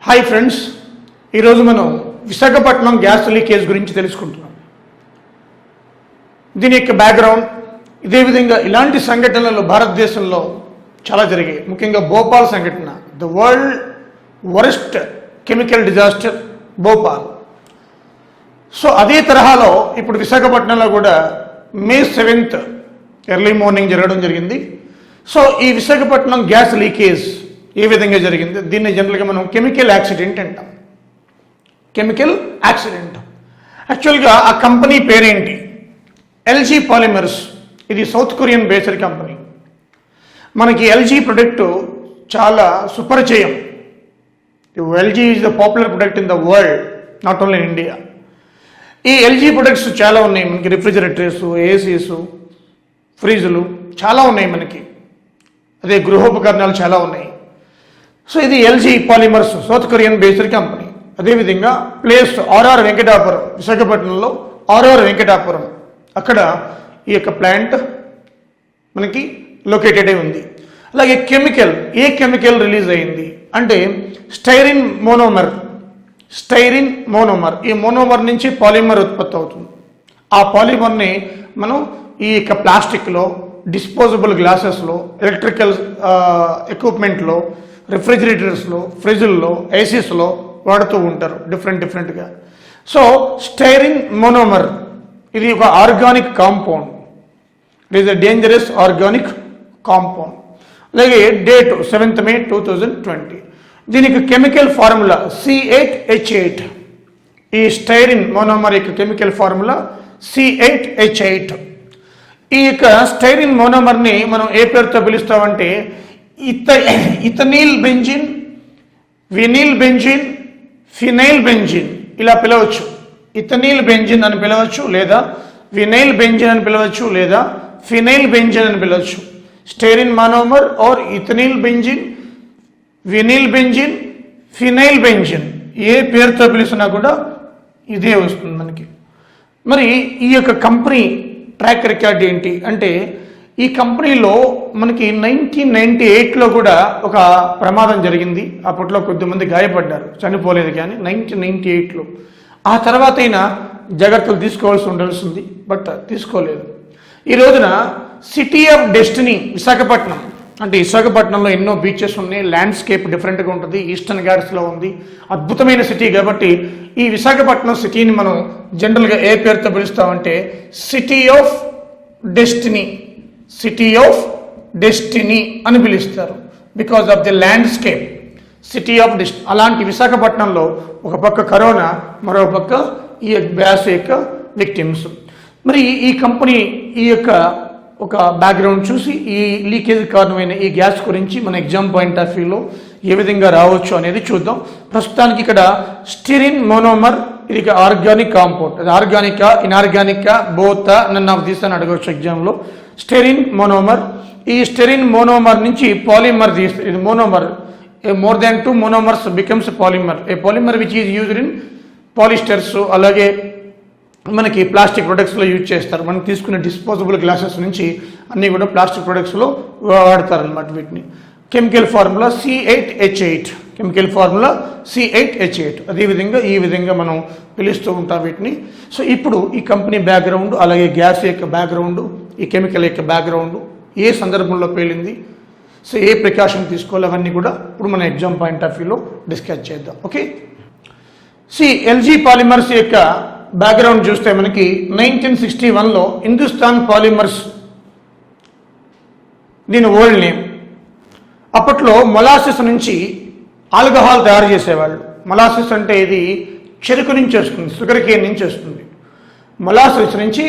Hi friends, ఈరోజు మనం Visakhapatnam gas leakage గురించి తెలుసుకుంటున్నాం. దీని యొక్క బ్యాక్గ్రౌండ్, ఇదే విధంగా ఇలాంటి సంఘటనలు భారతదేశంలో చాలా జరిగాయి. ముఖ్యంగా భోపాల్ సంఘటన, the world worst chemical disaster Bhopal. So అదే తరహాలో ఇప్పుడు విశాఖపట్నంలో కూడా మే 7th ఎర్లీ మార్నింగ్ జరగడం జరిగింది. సో ఈ విశాఖపట్నం గ్యాస్ లీకేజ్ ఏ విధంగా జరిగింది, దీన్ని జనరల్గా మనం కెమికల్ యాక్సిడెంట్ అంటాం. Chemical accident. యాక్చువల్గా ఆ కంపెనీ పేరేంటి? LG polymers. ఇది సౌత్ కొరియన్ బేస్డ్ కంపెనీ. మనకి ఎల్జీ ప్రొడక్ట్ చాలా సుపరిచయం. LG is the popular product in the world, not only in India. ఈ ఎల్జీ ప్రొడక్ట్స్ చాలా ఉన్నాయి మనకి. రిఫ్రిజిరేటర్స్, ఏసీస్, ఫ్రిడ్జ్లు చాలా ఉన్నాయి మనకి. అదే గృహోపకరణాలు చాలా ఉన్నాయి. సో ఇది LG polymers, south Korean based company. అదేవిధంగా ప్లేస్ ఆర్ఆర్ వెంకటాపురం, విశాఖపట్నంలో ఆర్ఆర్ వెంకటాపురం, అక్కడ ఈ యొక్క ప్లాంట్ మనకి లొకేటెడ్ అయి ఉంది. అలాగే కెమికల్, ఏ కెమికల్ రిలీజ్ అయింది అంటే స్టైరిన్ మోనోమర్. స్టైరిన్ మోనోమర్, ఈ మోనోమర్ నుంచి పాలిమర్ ఉత్పత్తి అవుతుంది. ఆ పాలిమర్ని మనం ఈ యొక్క ప్లాస్టిక్లో, డిస్పోజబుల్ గ్లాసెస్లో, ఎలక్ట్రికల్ ఎక్విప్మెంట్లో, రిఫ్రిజిరేటర్స్లో, ఫ్రిడ్జ్ల్లో, ఏసీస్లో వాడుతూ ఉంటారు డిఫరెంట్గా. సో స్టైరిన్ మోనోమర్ ఇది ఒక organic compound. It is a dangerous organic compound. అలాగే డేట్ 7th May 2020. దీనికి కెమికల్ ఫార్ములా C8H8. ఈ స్టైరిన్ మోనోమర్ యొక్క కెమికల్ ఫార్ములా C8H8. ఈ యొక్క స్టైరిన్ మోనోమర్ని మనం ఏ పేరుతో పిలుస్తామంటే ethenyl benzene, vinyl benzene, phenyl benzene ఇలా పిలవచ్చు. ఇథనీల్ బెంజిన్ అని పిలవచ్చు, లేదా వినైల్ బెంజిన్ అని పిలవచ్చు, లేదా ఫినైల్ బెంజిన్ అని పిలవచ్చు. Styrene monomer or ethenyl benzene, vinyl benzene, phenyl benzene, ఏ పేరుతో పిలిచినా కూడా ఇదే వస్తుంది మనకి. మరి ఈ యొక్క కంపెనీ ట్రాక్ రికార్డ్ ఏంటి అంటే, ఈ కంపెనీలో మనకి 1998లో కూడా ఒక ప్రమాదం జరిగింది. అప్పట్లో కొద్దిమంది గాయపడ్డారు, చనిపోలేదు కానీ 1998లో. ఆ తర్వాత అయినా జాగ్రత్తలు తీసుకోవాల్సి ఉండాల్సింది, బట్ తీసుకోలేదు. ఈ రోజున సిటీ ఆఫ్ డెస్టినీ విశాఖపట్నం. అంటే విశాఖపట్నంలో ఎన్నో బీచెస్ ఉన్నాయి, ల్యాండ్స్కేప్ డిఫరెంట్గా ఉంటుంది, ఈస్టర్న్ ఘాట్స్లో ఉంది, అద్భుతమైన సిటీ. కాబట్టి ఈ విశాఖపట్నం సిటీని మనం జనరల్గా ఏ పేరుతో పిలుస్తామంటే city of destiny. City of destiny అని పిలుస్తారు, because of the landscape. City of destiny. అలాంటి విశాఖపట్నంలో ఒక పక్క కరోనా, మరో పక్క ఈ గ్యాస్ యొక్క విక్టిమ్స్. మరి ఈ కంపెనీ ఈ యొక్క ఒక బ్యాక్గ్రౌండ్ చూసి ఈ లీకేజ్ కారణమైన ఈ గ్యాస్ గురించి మన ఎగ్జామ్ పాయింట్ ఆఫ్ వ్యూలో ఏ విధంగా రావచ్చు అనేది చూద్దాం. ప్రస్తుతానికి ఇక్కడ స్టైరిన్ మోనోమర్, ఇది ఆర్గానిక్ కాంపౌండ్. అది ఆర్గానికా, ఇన్ఆర్గానికా, బోతా, నన్ ఆఫ్ దీస్ అని అడగవచ్చు ఎగ్జామ్లో. Styrene monomer. ఈ స్టైరిన్ మోనోమర్ నుంచి పాలిమర్ తీస్తుంది. ఇది monomer. More than 2 monomers becomes polymer. A polymer which is used in పాలిస్టర్స్, అలాగే మనకి ప్లాస్టిక్ ప్రొడక్ట్స్లో యూజ్ చేస్తారు. మనం తీసుకునే డిస్పోజబుల్ గ్లాసెస్ నుంచి అన్నీ కూడా ప్లాస్టిక్ ప్రొడక్ట్స్లో వాడతారనమాట వీటిని. Chemical formula C8H8. Chemical formula C8H8. అదేవిధంగా ఈ విధంగా మనం పిలుస్తూ ఉంటాం వీటిని. సో ఇప్పుడు ఈ కంపెనీ బ్యాక్గ్రౌండ్, అలాగే గ్యాస్ యొక్క బ్యాక్గ్రౌండ్, ఈ కెమికల్ యొక్క బ్యాక్గ్రౌండ్, ఏ సందర్భంలో పేలింది, సో ఏ ప్రికాషన్ తీసుకోవాలి, అవన్నీ కూడా ఇప్పుడు మన ఎగ్జామ్ పాయింట్ ఆఫ్ వ్యూలో డిస్కస్ చేద్దాం. ఓకే. ఎల్జీ పాలిమర్స్ యొక్క బ్యాక్గ్రౌండ్ చూస్తే మనకి 1961లో హిందుస్థాన్ పాలిమర్స్ దీని ఓల్డ్ నేమ్. అప్పట్లో మొలాసిస్ నుంచి ఆల్కహాల్ తయారు చేసేవాళ్ళు. మొలాసిస్ అంటే ఇది చెరుకు నుంచి వస్తుంది, షుగర్ కేన్ నుంచి వస్తుంది. మొలాసిస్ నుంచి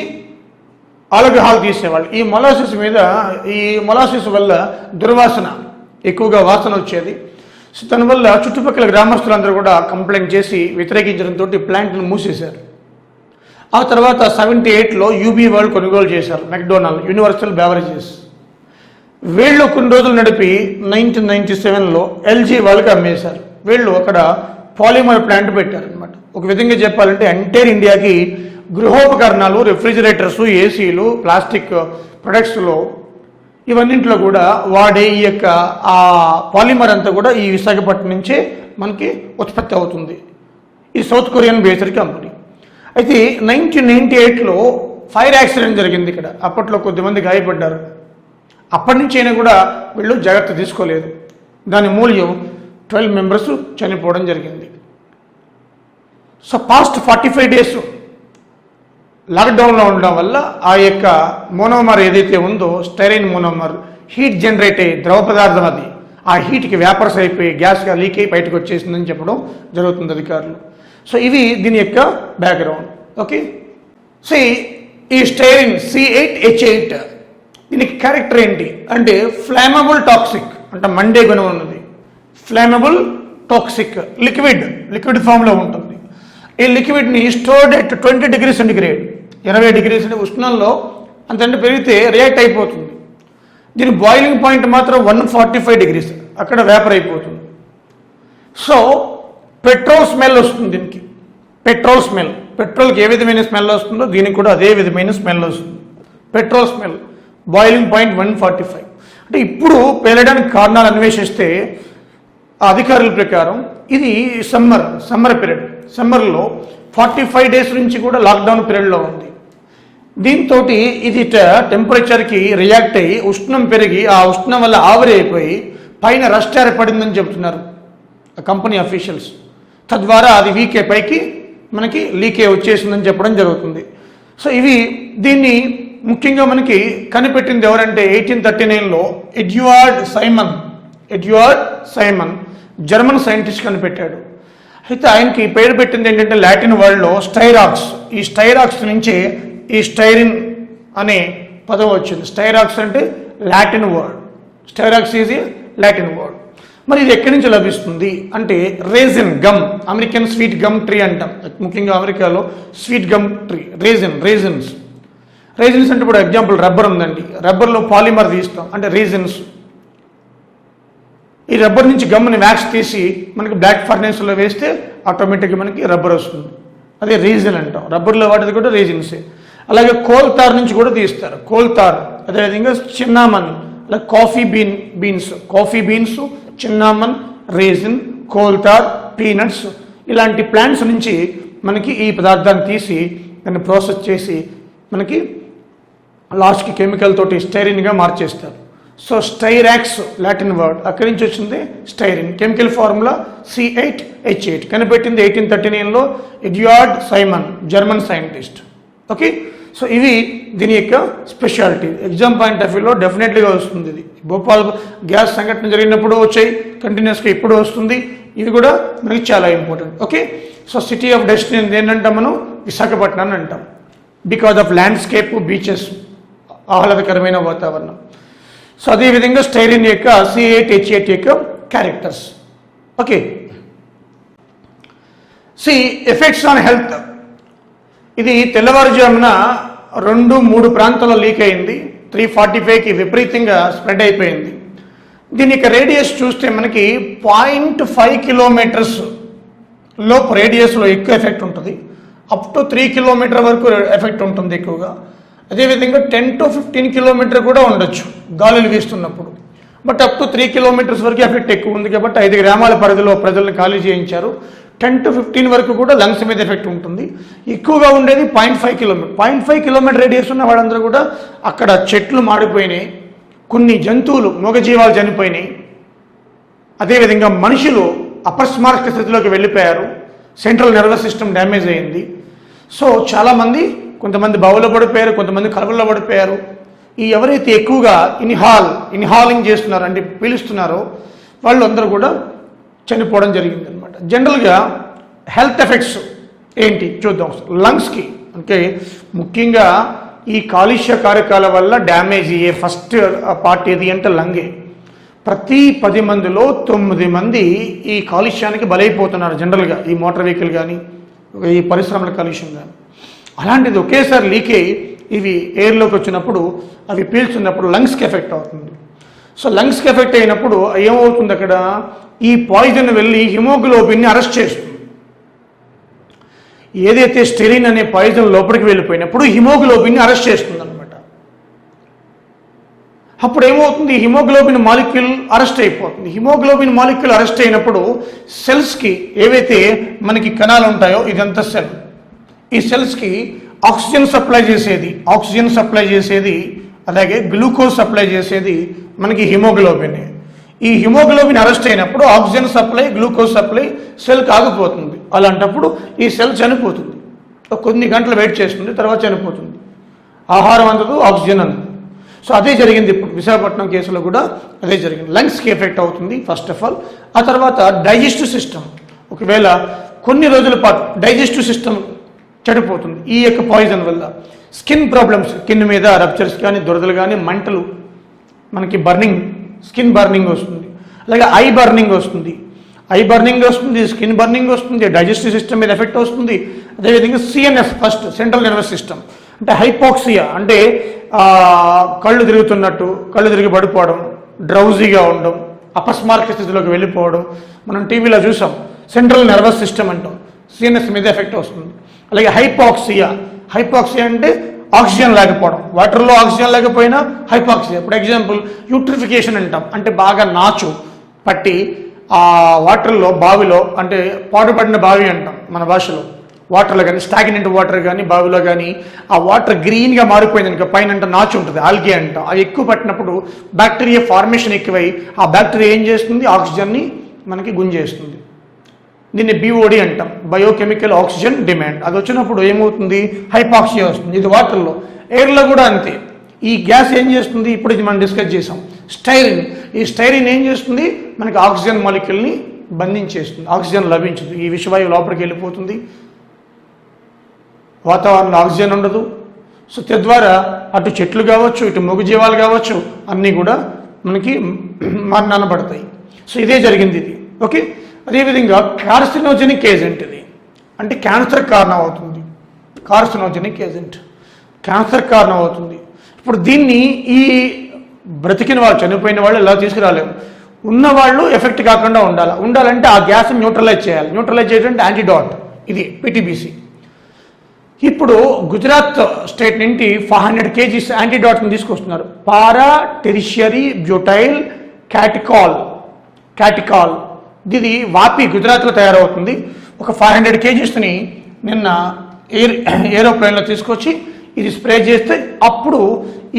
ఆల్కహాల్ తీసేవాళ్ళు. ఈ మొలాసిస్ వల్ల దుర్వాసన, ఎక్కువగా వాసన వచ్చేది. సో దానివల్ల చుట్టుపక్కల గ్రామస్తులందరూ కూడా కంప్లైంట్ చేసి వ్యతిరేకించడంతో ప్లాంట్ను మూసేశారు. ఆ తర్వాత 78లో యూబీ వరల్డ్ కొనుగోలు చేశారు, మెక్డొనాల్డ్, యూనివర్సల్ బెవరేజెస్. వీళ్ళు కొన్ని రోజులు నడిపి 1997లో ఎల్జీ వాళ్ళకి అమ్మేశారు. వీళ్ళు అక్కడ పాలిమర్ ప్లాంట్ పెట్టారనమాట. ఒక విధంగా చెప్పాలంటే ఎంటైర్ ఇండియాకి గృహోపకరణాలు, రిఫ్రిజిరేటర్స్, ఏసీలు, ప్లాస్టిక్ ప్రొడక్ట్స్లో ఇవన్నింటిలో కూడా వాడే ఈ యొక్క ఆ పాలిమర్ అంతా కూడా ఈ విశాఖపట్నం నుంచే మనకి ఉత్పత్తి అవుతుంది. ఇది సౌత్ కొరియన్ బేస్డ్ కంపెనీ. అయితే 1998లో ఫైర్ యాక్సిడెంట్ జరిగింది ఇక్కడ. అప్పట్లో కొద్దిమంది గాయపడ్డారు. అప్పటి నుంచి అయినా కూడా వీళ్ళు జాగ్రత్త తీసుకోలేదు. దాని మూల్యం 12 మెంబర్స్ చనిపోవడం జరిగింది. సో పాస్ట్ 45 డేస్ లాక్డౌన్లో ఉండడం వల్ల ఆ యొక్క మోనోమర్ ఏదైతే ఉందో స్టైరైన్ మోనోమర్ హీట్ జనరేట్ అయ్యి ద్రవ పదార్థం అది ఆ హీట్కి వ్యాపర్స్ అయిపోయి గ్యాస్గా లీక్ అయ్యి బయటకు వచ్చేసిందని చెప్పడం జరుగుతుంది అధికారులు. సో ఇవి దీని యొక్క బ్యాక్గ్రౌండ్. ఓకే, సో ఈ స్టైరిన్ C8H8 దీనికి క్యారెక్టర్ ఏంటి అంటే ఫ్లామబుల్ టాక్సిక్ అంటే మండే గుణం ఉన్నది. ఫ్లామబుల్ టాక్సిక్ లిక్విడ్ ఫామ్లో ఉంటుంది. ఈ లిక్విడ్ని stored at 20 degrees centigrade 20 degrees ఉష్ణంలో అంతంటే పెరిగితే రియాక్ట్ అయిపోతుంది. దీని బాయిలింగ్ పాయింట్ మాత్రం 145 degrees అక్కడ వేపర్ అయిపోతుంది. సో పెట్రోల్ స్మెల్ వస్తుంది దీనికి. పెట్రోల్ స్మెల్, పెట్రోల్కి ఏ విధమైన స్మెల్ వస్తుందో దీనికి కూడా అదే విధమైన స్మెల్ వస్తుంది. Petrol smell, boiling point 145. అంటే ఇప్పుడు పేలడానికి కారణాలు అన్వేషిస్తే ఆ అధికారుల ప్రకారం ఇది సమ్మర్ పీరియడ్. సమ్మర్లో 45 days నుంచి కూడా లాక్డౌన్ పీరియడ్లో ఉంది. దీంతో ఇది టెంపరేచర్కి రియాక్ట్ అయ్యి ఉష్ణం పెరిగి ఆ ఉష్ణం వల్ల ఆవిరి అయిపోయి పైన రస్ట్ ఏర్పడిందని చెబుతున్నారు కంపెనీ అఫీషియల్స్. తద్వారా అది పైకి మనకి లీకే వచ్చేసిందని చెప్పడం జరుగుతుంది. సో దీన్ని ముఖ్యంగా మనకి కనిపెట్టింది ఎవరంటే 1839లో ఎడ్యువార్డ్ సైమన్ జర్మన్ సైంటిస్ట్ కనిపెట్టాడు. అయితే ఆయనకి పేరు పెట్టింది ఏంటంటే లాటిన్ వర్డ్లో స్టైరాక్స్. ఈ స్టైరాక్స్ నుంచే ఈ స్టైరిన్ అనే పదం వచ్చింది. స్టైరాక్స్ అంటే Latin word. Styrax is a Latin word. మరి ఇది ఎక్కడి నుంచి లభిస్తుంది అంటే resin gum, American sweet gum tree అంటాం. ముఖ్యంగా అమెరికాలో స్వీట్ గమ్ ట్రీ రేజిన్స్ అంటే ఇప్పుడు ఎగ్జాంపుల్ రబ్బర్ ఉందండి. రబ్బర్లో పాలిమర్ తీస్తాం అంటే రీజిన్స్. ఈ రబ్బర్ నుంచి గమ్ని వ్యాక్స్ తీసి మనకి బ్లాక్ ఫర్నేస్లో వేస్తే ఆటోమేటిక్గా మనకి రబ్బర్ వస్తుంది. అదే రీజిన్ అంటాం. రబ్బర్లో వాటిది కూడా రీజిన్సే. అలాగే కోల్ తార్ నుంచి కూడా తీస్తారు. కోల్ తార్, అదేవిధంగా చిన్నామన్, అలాగే coffee beans, cinnamon, resin, coal tar, peanuts plants ప్లాంట్స్ నుంచి మనకి ఈ పదార్థాన్ని తీసి దాన్ని ప్రాసెస్ చేసి మనకి లాస్ట్కి కెమికల్ తోటి స్టైరిన్గా మార్చేస్తారు. సో స్టైరాక్స్ లాటిన్ వర్డ్, అక్కడి నుంచి వచ్చింది స్టైరిన్. కెమికల్ ఫార్ములా C8H8 కనిపెట్టింది 1839లో Eduard Simon, German scientist. Okay, so ఇవి దీని యొక్క స్పెషాలిటీ. ఎగ్జామ్ పాయింట్ ఆఫ్ వ్యూలో డెఫినెట్లీగా వస్తుంది. ఇది భోపాల్ గ్యాస్ సంఘటన జరిగినప్పుడు వచ్చాయి, కంటిన్యూస్గా ఇప్పుడు వస్తుంది. ఇది కూడా మనకి చాలా important. Okay, so city of destiny ఏంటంటాం మనం విశాఖపట్నాన్ని అంటాం. బికాజ్ ఆఫ్ ల్యాండ్స్కేప్, బీచెస్, ఆహ్లాదకరమైన వాతావరణం. సో అదేవిధంగా స్టైరిన్ యొక్క C8H8 యొక్క characters. Okay, effects on health. ఇది తెల్లవారుజామున 2-3 ప్రాంతాల్లో లీక్ అయింది. 345కి విపరీతంగా స్ప్రెడ్ అయిపోయింది. దీని యొక్క రేడియస్ చూస్తే మనకి 0.5 kilometers లోపు రేడియస్లో ఎక్కువ ఎఫెక్ట్ ఉంటుంది. అప్ టు 3 kilometers వరకు ఎఫెక్ట్ ఉంటుంది ఎక్కువగా. అదేవిధంగా 10 to 15 kilometers కూడా ఉండొచ్చు గాలులు వీస్తున్నప్పుడు. బట్ అప్ టు 3 kilometers వరకు ఎఫెక్ట్ ఎక్కువ ఉంది కాబట్టి 5 గ్రామాల పరిధిలో ప్రజలను ఖాళీ చేయించారు. 10 to 15 వరకు కూడా లంగ్స్ మీద ఎఫెక్ట్ ఉంటుంది. ఎక్కువగా ఉండేది 0.5 kilometers. 0.5 kilometers రేడియస్ ఉన్న వాళ్ళందరూ కూడా అక్కడ చెట్లు మాడిపోయినాయి, కొన్ని జంతువులు మూగజీవాలు చనిపోయినాయి. అదేవిధంగా మనుషులు అపస్మారక స్థితిలోకి వెళ్ళిపోయారు. సెంట్రల్ నర్వస్ సిస్టమ్ డ్యామేజ్ అయింది. సో చాలామంది, కొంతమంది బావులో పడిపోయారు, కొంతమంది కలవల్లో పడిపోయారు. ఈ ఎవరైతే ఎక్కువగా ఇన్హాలింగ్ చేస్తున్నారో అంటే పీలుస్తున్నారో వాళ్ళందరూ కూడా చనిపోవడం జరిగింది అనమాట. జనరల్గా హెల్త్ ఎఫెక్ట్స్ ఏంటి చూద్దాం. లంగ్స్కి అంటే ముఖ్యంగా ఈ కాలుష్య కారకాల వల్ల డ్యామేజ్ అయ్యే ఫస్ట్ పార్ట్ ఏది అంటే లంగే. ప్రతి 10 మందిలో 9 మంది ఈ కాలుష్యానికి బలైపోతున్నారు జనరల్గా. ఈ మోటార్ వెహికల్ కానీ, ఈ పరిశ్రమల కాలుష్యం కానీ. అలాంటిది ఒకేసారి లీక్ అయ్యి ఇవి ఎయిర్లోకి వచ్చినప్పుడు అవి పీల్చున్నప్పుడు లంగ్స్కి ఎఫెక్ట్ అవుతుంది. సో లంగ్స్కి ఎఫెక్ట్ అయినప్పుడు ఏమవుతుంది, అక్కడ ఈ పాయిజన్ వెళ్ళి హిమోగ్లోబిన్ని అరెస్ట్ చేస్తుంది. ఏదైతే స్టెరిన్ అనే పాయిజన్ లోపలికి వెళ్ళిపోయినప్పుడు హిమోగ్లోబిన్ని అరెస్ట్ చేస్తుంది అనమాట. అప్పుడు ఏమవుతుంది, హిమోగ్లోబిన్ మాలిక్యూల్ అరెస్ట్ అయిపోతుంది. హిమోగ్లోబిన్ మాలిక్యూల్ అరెస్ట్ అయినప్పుడు సెల్స్కి ఏవైతే మనకి కణాలు ఉంటాయో, ఇదంతా సెల్, ఈ సెల్స్కి ఆక్సిజన్ సప్లై చేసేది అలాగే గ్లూకోజ్ సప్లై చేసేది మనకి హిమోగ్లోబిన్. ఈ హిమోగ్లోబిన్ అరెస్ట్ అయినప్పుడు ఆక్సిజన్ సప్లై, గ్లూకోజ్ సప్లై సెల్కి ఆగిపోతుంది. అలాంటప్పుడు ఈ సెల్ చనిపోతుంది. కొన్ని గంటలు వెయిట్ చేస్తుంది, తర్వాత చనిపోతుంది. ఆహారం అందదు, ఆక్సిజన్ అందదు. సో అదే జరిగింది ఇప్పుడు విశాఖపట్నం కేసులో కూడా అదే జరిగింది. లంగ్స్కి ఎఫెక్ట్ అవుతుంది ఫస్ట్ ఆఫ్ ఆల్. ఆ తర్వాత డైజెస్టివ్ సిస్టమ్, ఒకవేళ కొన్ని రోజుల పాటు డైజెస్టివ్ సిస్టమ్ చెడిపోతుంది ఈ యొక్క పాయిజన్ వల్ల. స్కిన్ ప్రాబ్లమ్స్, స్కిన్ మీద రప్చర్స్ కానీ, దురదలు కానీ, మంటలు, మనకి బర్నింగ్, స్కిన్ బర్నింగ్ వస్తుంది. అలాగే ఐ బర్నింగ్ వస్తుంది, స్కిన్ బర్నింగ్ వస్తుంది, డైజెస్టివ్ సిస్టమ్ మీద ఎఫెక్ట్ వస్తుంది. అదేవిధంగా CNS, first central nervous system, అంటే హైపోక్సియా, అంటే కళ్ళు తిరుగుతున్నట్టు, కళ్ళు తిరిగి పడిపోవడం, డ్రౌజీగా ఉండడం, అపస్మారక స్థితిలోకి వెళ్ళిపోవడం మనం టీవీలో చూసాం. సెంట్రల్ నర్వస్ సిస్టమ్ అంటాం, సిఎన్ఎస్ మీద ఎఫెక్ట్ వస్తుంది. అలాగే హైపోక్సియా అంటే ఆక్సిజన్ లేకపోవడం, వాటర్లో ఆక్సిజన్ లేకపోయినా హైపాక్సియా. ఇప్పుడు ఎగ్జాంపుల్ యూట్రిఫికేషన్ అంటాం, అంటే బాగా నాచు పట్టి ఆ వాటర్లో, బావిలో, అంటే పాటుపడిన బావి అంటాం మన భాషలో, వాటర్లో కానీ, స్టాగ్నెంట్ వాటర్ కానీ, బావిలో కానీ ఆ వాటర్ గ్రీన్గా మారిపోయింది ఇంకా, పైన అంటే నాచు ఉంటుంది, ఆల్గే అంటాం. అవి ఎక్కువ పట్టినప్పుడు బ్యాక్టీరియా ఫార్మేషన్ ఎక్కువై ఆ బ్యాక్టీరియా ఏం చేస్తుంది, ఆక్సిజన్ని మనకి గుంజేస్తుంది. దీన్ని BOD అంటాం, బయోకెమికల్ ఆక్సిజన్ డిమాండ్. అది వచ్చినప్పుడు ఏమవుతుంది, హైపాక్సియా వస్తుంది. ఇది వాటర్లో. ఎయిర్లో కూడా అంతే. ఈ గ్యాస్ ఏం చేస్తుంది, ఇప్పుడు ఇది మనం డిస్కస్ చేసాం, స్టైరిన్. ఈ స్టైరిన్ ఏం చేస్తుంది, మనకి ఆక్సిజన్ మాలిక్యూల్ని బంధించేస్తుంది, ఆక్సిజన్ లభించదు, ఈ విషవాయువు లోపలికి వెళ్ళిపోతుంది, వాతావరణంలో ఆక్సిజన్ ఉండదు. సో తద్వారా అటు చెట్లు కావచ్చు, ఇటు మూగజీవాలు కావచ్చు, అన్నీ కూడా మనకి మరణాలు పడతాయి. సో ఇదే జరిగింది ఇది. ఓకే, అదేవిధంగా కార్సినోజెనిక్ ఏజెంట్, ఇది అంటే క్యాన్సర్ కారణం అవుతుంది. కార్సినోజెనిక్ ఏజెంట్ క్యాన్సర్ కారణం అవుతుంది. ఇప్పుడు దీన్ని ఈ బ్రతికిన వాళ్ళు, చనిపోయిన వాళ్ళు ఎలా తీసుకురాలేము. ఉన్నవాళ్ళు ఎఫెక్ట్ కాకుండా ఉండాలంటే ఆ గ్యాస్ని న్యూట్రలైజ్ చేయాలి. న్యూట్రలైజ్ చేయడం యాంటీడాట్, ఇది PTBC. ఇప్పుడు గుజరాత్ స్టేట్ నుండి 500 kgs యాంటీడాట్ని తీసుకొస్తున్నారు, పారా టెరిషియరీ బ్యూటైల్ క్యాటికాల్. ఇది వాపి, గుజరాత్లో తయారవుతుంది. ఒక 500 kgsని నిన్న ఏరోప్లేన్లో తీసుకొచ్చి ఇది స్ప్రే చేస్తే అప్పుడు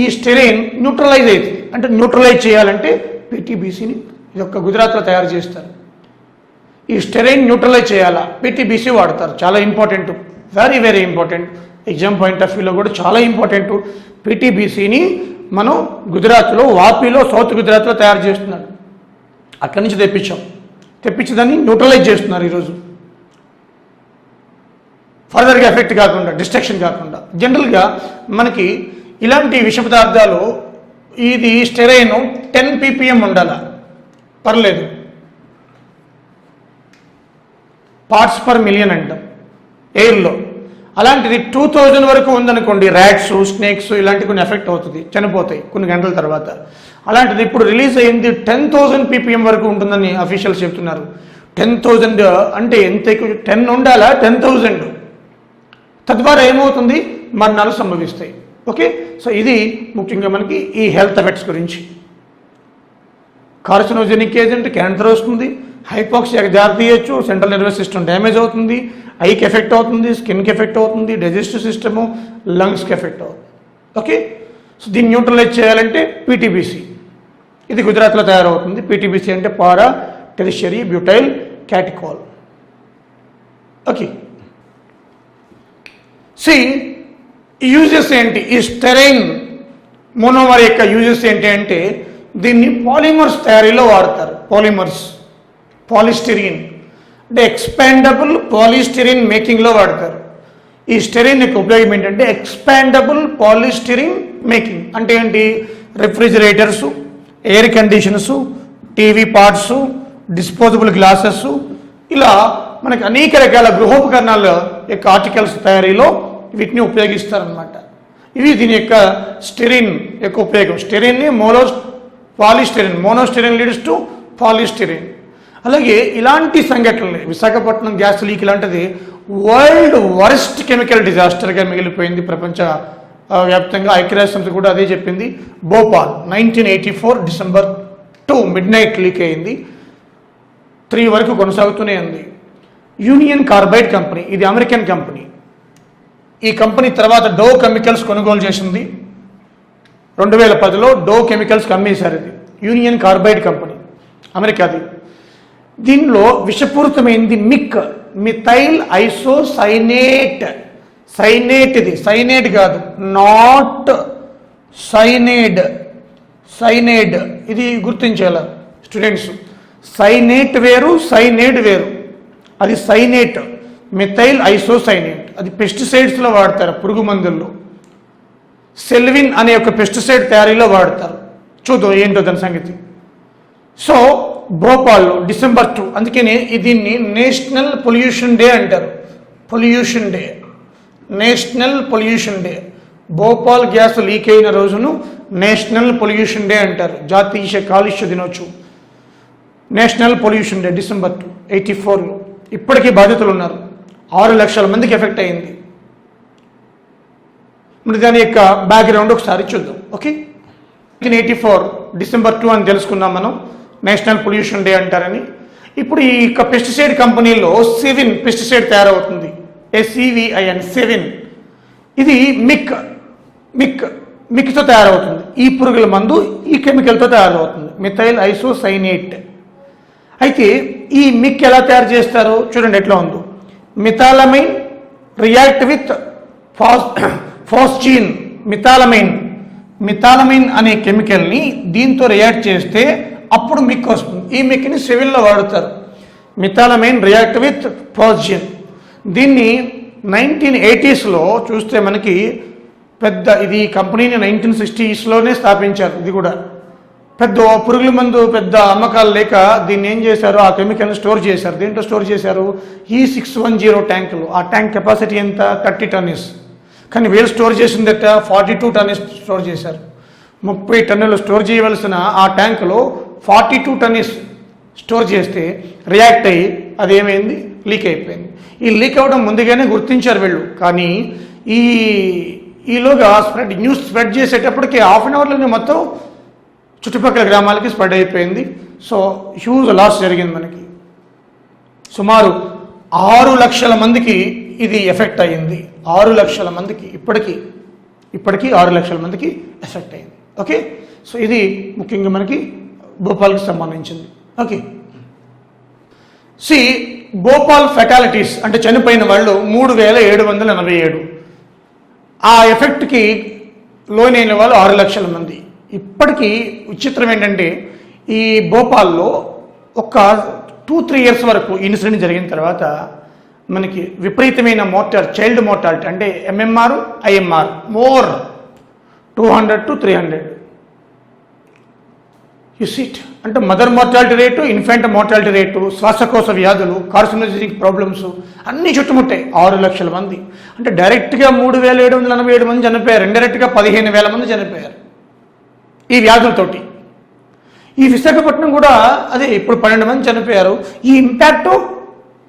ఈ స్టెరైన్ న్యూట్రలైజ్ అవుతుంది. అంటే న్యూట్రలైజ్ చేయాలంటే PTBCని ఇది ఒక గుజరాత్లో తయారు చేస్తారు. ఈ స్టెరైన్ న్యూట్రలైజ్ చేయాలా, PTBC వాడతారు. చాలా important, very very important. Exam point of వ్యూలో కూడా చాలా ఇంపార్టెంట్. PTBCని మనం గుజరాత్లో, వాపిలో, సౌత్ గుజరాత్లో తయారు చేస్తున్నారు. అక్కడి నుంచి తెప్పించి దాన్ని న్యూట్రలైజ్ చేస్తున్నారు ఈరోజు, ఫర్దర్గా ఎఫెక్ట్ కాకుండా, డిస్ట్రక్షన్ కాకుండా. జనరల్గా మనకి ఇలాంటి విష పదార్థాలు, ఇది స్టెరైన్ 10 ppm ఉండాలా, పర్లేదు, పార్ట్స్ పర్ మిలియన్ అంటాం ఎయిర్లో. అలాంటిది 2000 వరకు ఉందనుకోండి, ర్యాట్స్, స్నేక్స్ ఇలాంటి కొన్ని ఎఫెక్ట్ అవుతుంది, చనిపోతాయి కొన్ని గంటల తర్వాత. అలాంటిది ఇప్పుడు రిలీజ్ అయింది 10,000 ppm వరకు ఉంటుందని అఫీషియల్స్ చెప్తున్నారు. 10,000 అంటే ఎంత ఎక్కువ, 10 ఉండాలా, 10,000. తద్వారా ఏమవుతుంది, మరణాలు సంభవిస్తాయి. ఓకే, సో ఇది ముఖ్యంగా మనకి ఈ హెల్త్ ఎఫెక్ట్స్ గురించి. కార్సినోజెనిక్ ఏజెంట్, క్యాన్సర్ వస్తుంది, హైపాక్సియాకి దారి తీయచ్చు, సెంట్రల్ నర్వస్ సిస్టమ్ డ్యామేజ్ అవుతుంది, ఐకి ఎఫెక్ట్ అవుతుంది, స్కిన్కి ఎఫెక్ట్ అవుతుంది, డైజెస్టివ్ సిస్టము, లంగ్స్కి ఎఫెక్ట్ అవుతుంది. ఓకే, సో దీన్ని న్యూట్రలైజ్ చేయాలంటే PTBC, ఇది గుజరాత్లో తయారవుతుంది. PTBC అంటే పారా టెరిషియరీ బ్యూటైల్ క్యాటికాల్. ఓకే, యూజెస్ ఏంటి, ఈ స్టెరైన్ మోనోమర్ యొక్క యూజెస్ ఏంటి అంటే, దీన్ని పాలిమర్స్ తయారీలో వాడతారు. పాలిస్టిరిన్ అంటే ఎక్స్పాండబుల్ పాలిస్టిరిన్ మేకింగ్లో వాడతారు. ఈ స్టెరైన్ యొక్క ఉపయోగం ఏంటంటే ఎక్స్పాండబుల్ పాలిస్టిరిన్ మేకింగ్ అంటే ఏంటి, refrigerators, air conditioners, TV parts, disposable glasses, ఇలా మనకి అనేక రకాల గృహోపకరణాల యొక్క ఆర్టికల్స్ తయారీలో వీటిని ఉపయోగిస్తారనమాట. ఇవి దీని యొక్క స్టెరిన్ యొక్క ఉపయోగం. స్టెరిన్ని మోనోస్టెరిన్ లీడ్స్ టు పాలిస్టెరిన్. అలాగే ఇలాంటి సంఘటనలు, విశాఖపట్నం గ్యాస్ లీక్ ఇలాంటిది వరల్డ్ వరస్ట్ కెమికల్ డిజాస్టర్గా మిగిలిపోయింది ప్రపంచ వ్యాప్తంగా ఐక్యరాజ్య సమితి కూడా అదే చెప్పింది. భోపాల్ 1984 December 2 midnight లీక్ అయింది. 3 వరకు కొనసాగుతూనే ఉంది. యూనియన్ కార్బైడ్ కంపెనీ, ఇది అమెరికన్ కంపెనీ. ఈ కంపెనీ తర్వాత డో కెమికల్స్ కొనుగోలు చేసింది. 2010లో డో కెమికల్స్ అమ్మేశారు. ఇది యూనియన్ కార్బైడ్ కంపెనీ, అమెరికాది. దీనిలో విషపూరితమైనది మిథైల్ ఐసోసైనేట్. సైనేట్, ఇది సైనేట్ కాదు, నాట్ సైనేడ్. సైనేడ్ ఇది గుర్తించాల స్టూడెంట్స్. సైనేట్ వేరు, సైనేడ్ వేరు. అది సైనేట్, మిథైల్ ఐసోసైనేట్. అది పెస్టిసైడ్స్లో వాడతారు, పురుగు మందుల్లో. సెల్విన్ అనే ఒక పెస్టిసైడ్ తయారీలో వాడతారు. చూద్దాం ఏంటో దాని సంగతి. సో భోపాల్లో December 2, అందుకనే దీన్ని నేషనల్ పొల్యూషన్ డే అంటారు. Pollution day, national pollution day. Bhopal gas leak అయిన రోజును నేషనల్ పొల్యూషన్ డే అంటారు, జాతీయ కాలుష్య దినోత్సవం. National pollution day December 2, 1984లో. ఇప్పటికీ బాధితులు ఉన్నారు. 6 లక్షల మందికి ఎఫెక్ట్ అయింది. మరి దాని యొక్క బ్యాక్గ్రౌండ్ ఒకసారి చూద్దాం. ఓకే, 1984 December 2 అని తెలుసుకున్నాం మనం, నేషనల్ పొల్యూషన్ డే అంటారని. ఇప్పుడు ఈ యొక్క పెస్టిసైడ్ కంపెనీలో సెవిన్ పెస్టిసైడ్ తయారవుతుంది, SEVIN, సెవిన్. ఇది మిక్తో తయారవుతుంది. ఈ పురుగుల మందు ఈ కెమికల్తో తయారవుతుంది, మిథైల్ ఐసోసైనేట్. అయితే ఈ మిక్ ఎలా తయారు చేస్తారో చూడండి ఎట్లా ఉందో. మిథాలమైన్ రియాక్ట్ విత్ ఫాస్జిన్. మిథాలమైన్ అనే కెమికల్ని దీంతో రియాక్ట్ చేస్తే అప్పుడు మిక్ వస్తుంది. ఈ మిక్ని సివిల్లో వాడుతారు. మిథాలమైన్ రియాక్ట్ విత్ ఫాస్జిన్. దీన్ని 1980sలో చూస్తే మనకి పెద్ద, ఇది కంపెనీని 1960sలోనే స్థాపించారు. ఇది కూడా పెద్ద పురుగుల మందు పెద్ద అమ్మకాలు లేక దీన్ని ఏం చేశారు, ఆ కెమికల్ని స్టోర్ చేశారు. దీంట్లో స్టోర్ చేశారు E610 ట్యాంకులు. ఆ ట్యాంక్ కెపాసిటీ ఎంత, 30 టన్స్. కానీ వీళ్ళు స్టోర్ చేసిందట 42 టన్స్ స్టోర్ చేశారు. 30 టన్నులు స్టోర్ చేయవలసిన ఆ ట్యాంకులో 42 టన్స్ స్టోర్ చేస్తే రియాక్ట్ అయ్యి అదేమైంది, లీక్ అయిపోయింది. ఈ లీక్ అవ్వడం ముందుగానే గుర్తించారు వీళ్ళు. కానీ ఈలోగా న్యూస్ స్ప్రెడ్ చేసేటప్పటికి హాఫ్ అన్ అవర్లోనే మొత్తం చుట్టుపక్కల గ్రామాలకి స్ప్రెడ్ అయిపోయింది. సో హ్యూజ్ లాస్ జరిగింది మనకి. సుమారు 6 లక్షల మందికి ఇది ఎఫెక్ట్ అయ్యింది. 6 లక్షల మందికి ఇప్పటికీ 6 లక్షల మందికి ఎఫెక్ట్ అయింది. ఓకే, సో ఇది ముఖ్యంగా మనకి భోపాల్కి సంబంధించింది. ఓకే, భోపాల్ ఫెటాలిటీస్ అంటే చనిపోయిన వాళ్ళు 3787. ఆ ఎఫెక్ట్కి లోనైన వాళ్ళు 6 లక్షల మంది. ఇప్పటికీ విచిత్రం ఏంటంటే ఈ భోపాల్లో ఒక 2-3 years వరకు ఇన్సిడెంట్ జరిగిన తర్వాత మనకి విపరీతమైన చైల్డ్ మోర్టాలిటీ అంటే MMR, IMR మోర్ 200 to 300. యూసిట్ అంటే mother mortality rate, infant mortality rate, శ్వాసకోశ వ్యాధులు, కార్సినోజెనిక్ ప్రాబ్లమ్స్ అన్నీ చుట్టుముట్టాయి. 6 లక్షల మంది అంటే డైరెక్ట్గా 3787 మంది చనిపోయారు, ఇండైరెక్ట్గా 15,000 మంది చనిపోయారు ఈ వ్యాధులతోటి. ఈ విశాఖపట్నం కూడా అదే, ఇప్పుడు 12 మంది చనిపోయారు. ఈ ఇంపాక్ట్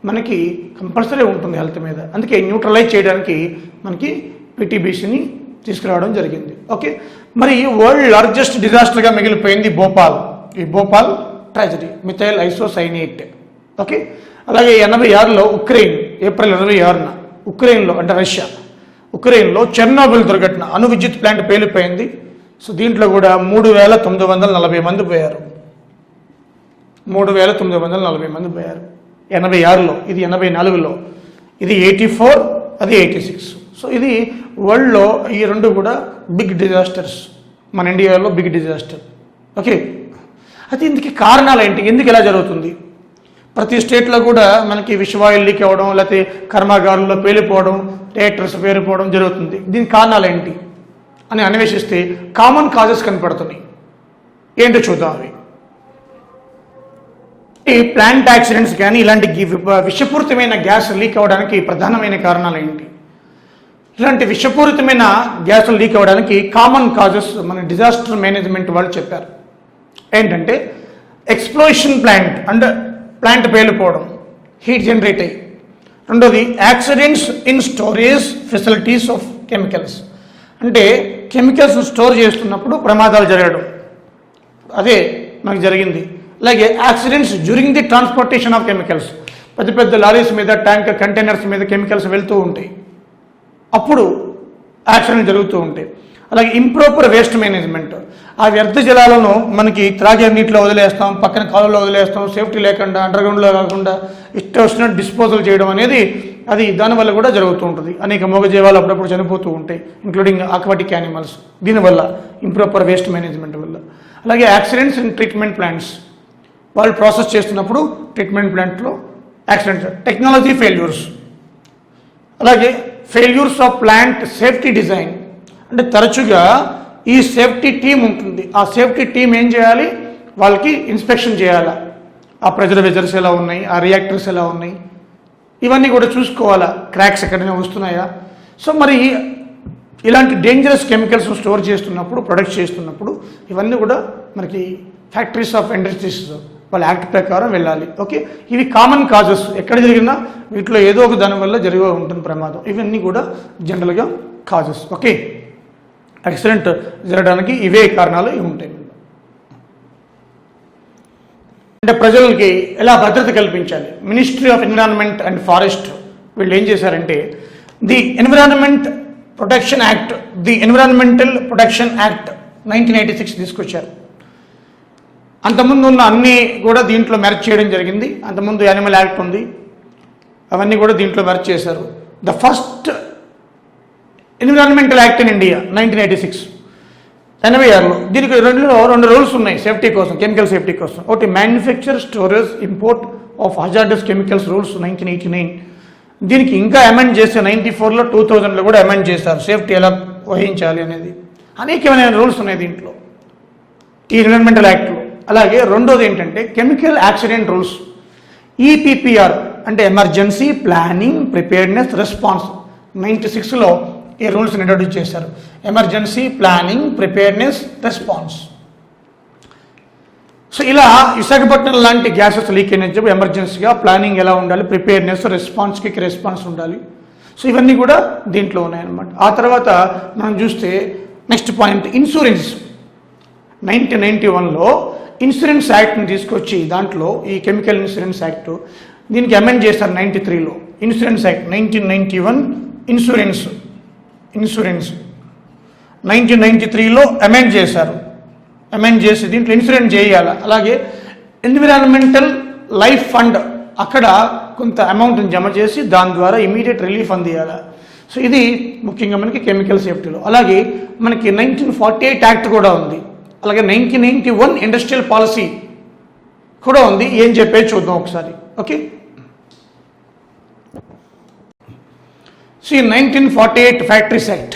మనకి కంపల్సరీ ఉంటుంది హెల్త్ మీద. అందుకే న్యూట్రలైజ్ చేయడానికి మనకి PTBCని తీసుకురావడం జరిగింది. ఓకే, మరి వరల్డ్ లార్జెస్ట్ డిజాస్టర్గా మిగిలిపోయింది భోపాల్. ఈ Bhopal tragedy, methyl isocyanate. Okay, అలాగే 86లో ఉక్రెయిన్, ఏప్రిల్ 26న ఉక్రెయిన్లో అంటే రష్యా, ఉక్రెయిన్లో చెర్నోబిల్ దుర్ఘటన, అణు విద్యుత్ ప్లాంట్ పేలిపోయింది. సో దీంట్లో కూడా 3940 మంది పోయారు. 3940 మంది పోయారు 86లో. ఇది 84లో, ఇది 84, అది 86. సో ఇది వరల్డ్లో ఈ రెండు కూడా బిగ్ డిజాస్టర్స్. మన ఇండియాలో బిగ్ డిజాస్టర్. ఓకే, అయితే ఇందుకు కారణాలు ఏంటి, ఎందుకు ఇలా జరుగుతుంది? ప్రతి స్టేట్లో కూడా మనకి విషవాయువు లీక్ అవ్వడం, లేకపోతే కర్మాగారంలో పేలిపోవడం, రియాక్టర్స్ పేలిపోవడం జరుగుతుంది. దీనికి కారణాలు ఏంటి అని అన్వేషిస్తే కామన్ కాజెస్ కనపడుతున్నాయి. ఏంటో చూద్దాం అవి. ఈ ప్లాంట్ యాక్సిడెంట్స్ కానీ ఇలాంటి విషపూరితమైన గ్యాస్ లీక్ అవ్వడానికి ప్రధానమైన కారణాలు ఏంటి? ఇలాంటి విషపూరితమైన గ్యాసులు లీక్ అవ్వడానికి కామన్ కాజెస్ మన డిజాస్టర్ మేనేజ్మెంట్ వాళ్ళు చెప్పారు. ఏంటంటే ఎక్స్ప్లోషన్ ప్లాంట్ అంటే ప్లాంట్ పేలిపోవడం, హీట్ జనరేట్ అయ్యి. రెండోది accidents in storage facilities of chemicals. అంటే కెమికల్స్ స్టోర్ చేస్తున్నప్పుడు ప్రమాదాలు జరగడం, అదే మనకు జరిగింది. అలాగే accidents during the transportation of chemicals, పెద్ద పెద్ద లారీస్ మీద, ట్యాంకర్ కంటైనర్స్ మీద కెమికల్స్ వెళ్తూ ఉంటాయి, అప్పుడు యాక్సిడెంట్ జరుగుతూ ఉంటాయి. అలాగే ఇంప్రాపర్ వేస్ట్ మేనేజ్మెంట్, ఆ వ్యర్థ జలాలను మనకి త్రాగే నీటిలో వదిలేస్తాం, పక్కన కాలువలో వదిలేస్తాం, సేఫ్టీ లేకుండా అండర్గ్రౌండ్లో కాకుండా ఇష్టం వచ్చినట్టు డిస్పోజల్ చేయడం అనేది అది దానివల్ల కూడా జరుగుతూ ఉంటుంది. అనేక మూగజీవాలు అప్పుడప్పుడు చనిపోతూ ఉంటాయి, ఇంక్లూడింగ్ ఆక్వాటిక్ యానిమల్స్, దీనివల్ల ఇంప్రాపర్ వేస్ట్ మేనేజ్మెంట్ వల్ల. అలాగే యాక్సిడెంట్స్ ఇన్ ట్రీట్మెంట్ ప్లాంట్స్, వాళ్ళు ప్రాసెస్ చేస్తున్నప్పుడు ట్రీట్మెంట్ ప్లాంట్లో యాక్సిడెంట్స్. టెక్నాలజీ ఫెయిల్యూర్స్, అలాగే failures of plant safety design, అంటే తరచుగా ఈ సేఫ్టీ టీం ఉంటుంది, ఆ సేఫ్టీ టీం ఏం చేయాలి, వాళ్ళకి ఇన్స్పెక్షన్ చేయాలా, ఆ ప్రెజర్వేజర్స్ ఎలా ఉన్నాయి, ఆ రియాక్టర్స్ ఎలా ఉన్నాయి, ఇవన్నీ కూడా చూసుకోవాలా, క్రాక్స్ ఎక్కడైనా వస్తున్నాయా. సో మరి ఇలాంటి డేంజరస్ కెమికల్స్ స్టోర్ చేస్తున్నప్పుడు, ప్రొడక్ట్స్ చేస్తున్నప్పుడు ఇవన్నీ కూడా మనకి ఫ్యాక్టరీస్ ఆఫ్ ఇండస్ట్రీస్ వాళ్ళ యాక్ట్ ప్రకారం వెళ్ళాలి. ఓకే, ఇవి కామన్ కాజెస్, ఎక్కడ జరిగినా వీటిలో ఏదో ఒక దానివల్ల జరిగే ఉంటుంది ప్రమాదం. ఇవన్నీ కూడా జనరల్గా కాజెస్. ఓకే, యాక్సిడెంట్ జరగడానికి ఇవే కారణాలు ఉంటాయి. అంటే ప్రజలకి ఎలా భద్రత కల్పించాలి. Ministry of environment and forest వీళ్ళు ఏం చేశారంటే the environment protection act, the environmental protection act 1986 తీసుకొచ్చారు. అంతకుముందు ఉన్న అన్నీ కూడా దీంట్లో మెర్జ్ చేయడం జరిగింది. అంతకుముందు యానిమల్ యాక్ట్ ఉంది, అవన్నీ కూడా దీంట్లో మెర్జ్ చేశారు. The first environmental act in India 1986, 86లో. దీనికి రెండు రూల్స్ ఉన్నాయి సేఫ్టీ కోసం, కెమికల్ సేఫ్టీ కోసం. ఒకటి manufacture, storage, import of hazardous chemicals rules 1989. దీనికి ఇంకా అమెండ్ చేస్తే 94లో, 2000లో కూడా అమెండ్ చేశారు సేఫ్టీ ఎలా వహించాలి అనేది. అనేకమైన రూల్స్ ఉన్నాయి దీంట్లో ఈ ఎన్విరాన్మెంటల్ యాక్ట్లో. అలాగే రెండోది ఏంటంటే కెమికల్ యాక్సిడెంట్ రూల్స్, ఈపీపీఆర్ అంటే ఎమర్జెన్సీ ప్లానింగ్ ప్రిపేర్డ్నెస్ రెస్పాన్స్. 96లో ఈ రూల్స్ని ఇంట్రడ్యూస్ చేశారు, emergency planning preparedness response. So ఇలా విశాఖపట్నం లాంటి గ్యాసెస్ లీక్ అయినప్పుడు ఎమర్జెన్సీగా ప్లానింగ్ ఎలా ఉండాలి, ప్రిపేర్డ్నెస్, రెస్పాన్స్కి రెస్పాన్స్ ఉండాలి. సో ఇవన్నీ కూడా దీంట్లో ఉన్నాయన్నమాట. ఆ తర్వాత మనం చూస్తే నెక్స్ట్ పాయింట్ ఇన్సూరెన్స్. 1991లో ఇన్సూరెన్స్ యాక్ట్ని తీసుకొచ్చి దాంట్లో ఈ కెమికల్ ఇన్సూరెన్స్ యాక్ట్ దీనికి అమెండ్ చేస్తారు 93లో. ఇన్సూరెన్స్ యాక్ట్ 1991 ఇన్సూరెన్స్ 1993లో అమెండ్ చేశారు. అమెండ్ చేసి దీంట్లో ఇన్సూరెన్స్ చేయాలి. అలాగే ఎన్విరాన్మెంటల్ లైఫ్ ఫండ్, అక్కడ కొంత అమౌంట్ని జమ చేసి దాని ద్వారా ఇమీడియట్ రిలీఫ్ అందియాలి. సో ఇది ముఖ్యంగా మనకి కెమికల్ సేఫ్టీలో. అలాగే మనకి 1948 యాక్ట్ కూడా ఉంది. అలాగే 1991 ఇండస్ట్రియల్ పాలసీ కూడా ఉంది. ఏం చెప్పే చూద్దాం ఒకసారి. ఓకే, సో 1948 ఫ్యాక్టరీస్ యాక్ట్,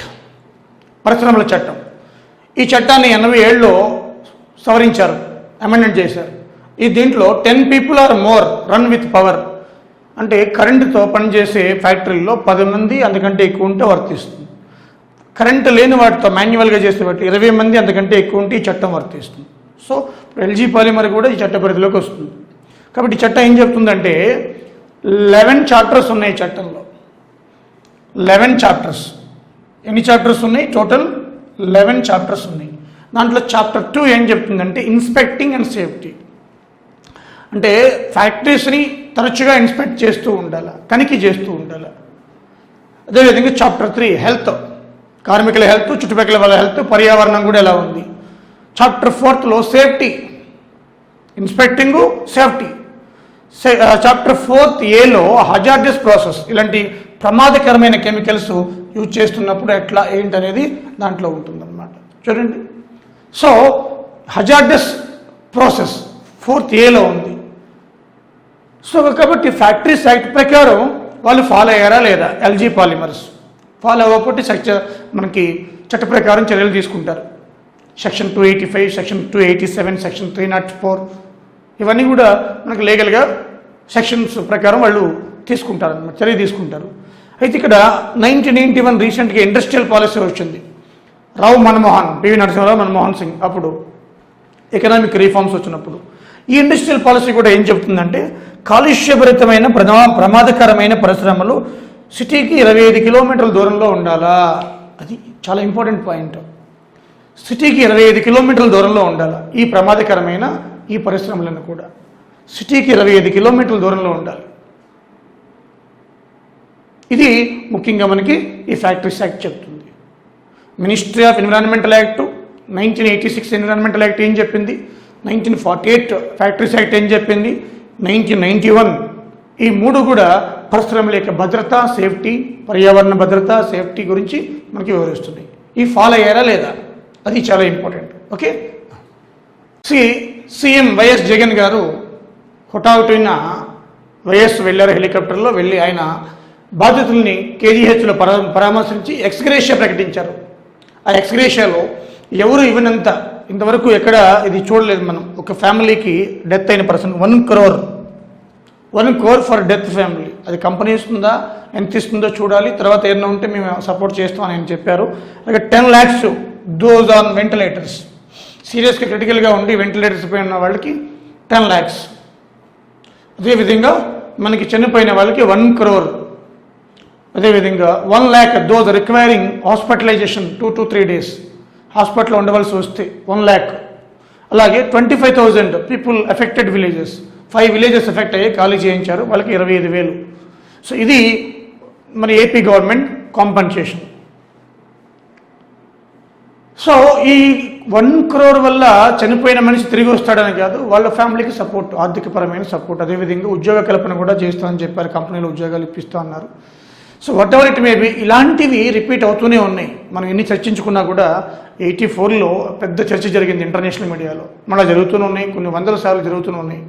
పరిశ్రమల చట్టం. ఈ చట్టాన్ని 87లో సవరించారు, అమెండ్మెంట్ చేశారు. ఈ దీంట్లో 10 people are more run with power, అంటే కరెంటుతో పనిచేసే ఫ్యాక్టరీల్లో 10 మంది అంతకంటే ఎక్కువ ఉంటే వర్తిస్తుంది. కరెంటు లేని వాటితో మాన్యువల్గా చేసే వాటి 20 మంది అంతకంటే ఎక్కువ ఉంటే ఈ చట్టం వర్తిస్తుంది. సో ఎల్జీ పాలిమర్ కూడా ఈ చట్ట పరిధిలోకి వస్తుంది. కాబట్టి ఈ చట్టం ఏం చెప్తుందంటే 11 చాప్టర్స్ ఉన్నాయి ఈ చట్టంలో. 11 చాప్టర్స్. ఎన్ని చాప్టర్స్ ఉన్నాయి? టోటల్ 11 చాప్టర్స్ ఉన్నాయి. దాంట్లో చాప్టర్ 2 ఏం చెప్తుందంటే ఇన్స్పెక్టింగ్ అండ్ సేఫ్టీ, అంటే ఫ్యాక్టరీస్ని తరచుగా ఇన్స్పెక్ట్ చేస్తూ ఉండాలి, తనిఖీ చేస్తూ ఉండాలి. అదేవిధంగా చాప్టర్ 3 హెల్త్, కార్మికుల హెల్త్, చుట్టుపక్కల వాళ్ళ హెల్త్, పర్యావరణం కూడా ఎలా ఉంది. చాప్టర్ 4లో safety, inspecting, safety. Chapter 4A hazardous process, ఇలాంటి ప్రమాదకరమైన కెమికల్స్ యూజ్ చేస్తున్నప్పుడు ఎట్లా ఏంటనేది దాంట్లో ఉంటుందన్నమాట. చూడండి, సో హజార్డస్ ప్రాసెస్ 4A ఉంది. సో కాబట్టి ఫ్యాక్టరీస్ యాక్ట్ ప్రకారం వాళ్ళు ఫాలో అయ్యారా లేదా, ఎల్జీ పాలిమర్స్ ఫాలో అవ్వకపోతే మనకి చట్ట ప్రకారం చర్యలు తీసుకుంటారు. సెక్షన్ 285, సెక్షన్ 287, సెక్షన్ 304 ఇవన్నీ కూడా మనకు లీగల్గా సెక్షన్స్ ప్రకారం వాళ్ళు తీసుకుంటారు అన్నమాట, చర్య తీసుకుంటారు. అయితే ఇక్కడ 1991 రీసెంట్గా ఇండస్ట్రియల్ పాలసీ వచ్చింది. పివి నరసింహారావు, మన్మోహన్ సింగ్ అప్పుడు ఎకనామిక్ రిఫార్మ్స్ వచ్చినప్పుడు ఈ ఇండస్ట్రియల్ పాలసీ కూడా ఏం చెప్తుందంటే కాలుష్యభరితమైన ప్రమాదకరమైన పరిశ్రమలు సిటీకి 25 కిలోమీటర్ల దూరంలో ఉండాలా. అది చాలా ఇంపార్టెంట్ పాయింట్. సిటీకి 25 కిలోమీటర్ల దూరంలో ఉండాలి ఈ ప్రమాదకరమైన ఈ పరిశ్రమలను కూడా. సిటీకి 25 కిలోమీటర్ల దూరంలో ఉండాలి. ఇది ముఖ్యంగా మనకి ఈ ఫ్యాక్టరీస్ యాక్ట్ చెప్తుంది. Ministry of environmental act 1986 environmental act ఏం చెప్పింది, 1948 ఫ్యాక్టరీస్ యాక్ట్ ఏం చెప్పింది, 1991 ఈ మూడు కూడా పరిశ్రమల యొక్క భద్రత, సేఫ్టీ, పర్యావరణ భద్రత, సేఫ్టీ గురించి మనకి వివరిస్తుంది. ఈ ఫాలో అయ్యారా లేదా అది చాలా important. Okay, CM YS Jagan గారు హుటాహుటిన వైఎస్ వెళ్ళారు, హెలికాప్టర్లో వెళ్ళి ఆయన బాధితుల్ని కేజీహెచ్లో పరామర్శించి ఎక్స్గ్రేషియా ప్రకటించారు. ఆ ఎక్స్గ్రేషియాలో ఎవరు ఇవ్వనంత ఇంతవరకు ఎక్కడ ఇది చూడలేదు మనం. ఒక ఫ్యామిలీకి డెత్ అయిన person 1 crore for death family. అది కంపెనీ ఇస్తుందా, ఎంత ఇస్తుందో చూడాలి, తర్వాత ఏదైనా ఉంటే మేము సపోర్ట్ చేస్తామని ఆయన చెప్పారు. అలాగే 10 lakhs దోస్ ఆన్ వెంటిలేటర్స్, సీరియస్గా క్రిటికల్గా ఉండి వెంటిలేటర్స్ పై ఉన్న వాళ్ళకి 10 lakhs. అదేవిధంగా మనకి చనిపోయిన వాళ్ళకి 1 crore. అదేవిధంగా 1 lakh those requiring hospitalisation 2 to 3 days హాస్పిటల్లో ఉండవలసి వస్తే 1 lakh. అలాగే 25,000 people affected villages, 5 villages effect అయ్యి ఖాళీ చేయించారు, వాళ్ళకి 25,000. సో ఇది మన ఏపీ గవర్నమెంట్ కాంపన్సేషన్. సో ఈ 1 crore వల్ల చనిపోయిన మనిషి తిరిగి వస్తాడని కాదు, వాళ్ళ ఫ్యామిలీకి సపోర్ట్, ఆర్థికపరమైన సపోర్ట్. అదేవిధంగా ఉద్యోగ కల్పన కూడా చేస్తామని చెప్పారు, కంపెనీలో ఉద్యోగాలు ఇప్పిస్తూ అన్నారు. So what ever it may be, ఇలాంటివి రిపీట్ అవుతూనే ఉన్నాయి. మనం ఎన్ని చర్చించుకున్నా కూడా 84లో పెద్ద చర్చ జరిగింది ఇంటర్నేషనల్ మీడియాలో, మళ్ళీ జరుగుతూనే ఉన్నాయి, కొన్ని 100 సార్లు జరుగుతూనే ఉన్నాయి.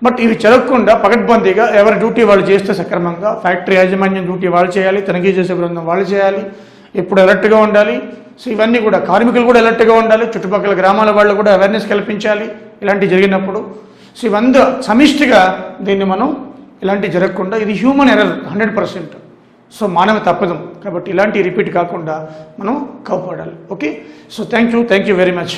బట్ ఇవి జరగకుండా పకడ్బందీగా ఎవరి డ్యూటీ వాళ్ళు చేస్తే సక్రమంగా, ఫ్యాక్టరీ యాజమాన్యం డ్యూటీ వాళ్ళు చేయాలి, తనిఖీ చేసే బృందం వాళ్ళు చేయాలి, ఎప్పుడు అలర్ట్గా ఉండాలి. సో ఇవన్నీ కూడా కార్మికులు కూడా అలర్ట్గా ఉండాలి, చుట్టుపక్కల గ్రామాల వాళ్ళు కూడా అవేర్నెస్ కల్పించాలి ఇలాంటివి జరిగినప్పుడు. సో ఇవంతా సమిష్టిగా దీన్ని మనం ఇలాంటివి జరగకుండా, ఇది హ్యూమన్ ఎర్రర్ 100%. సో మానవ తప్పదం కాబట్టి ఇలాంటి రిపీట్ కాకుండా మనం కాపాడాలి. Okay, so thank you very much.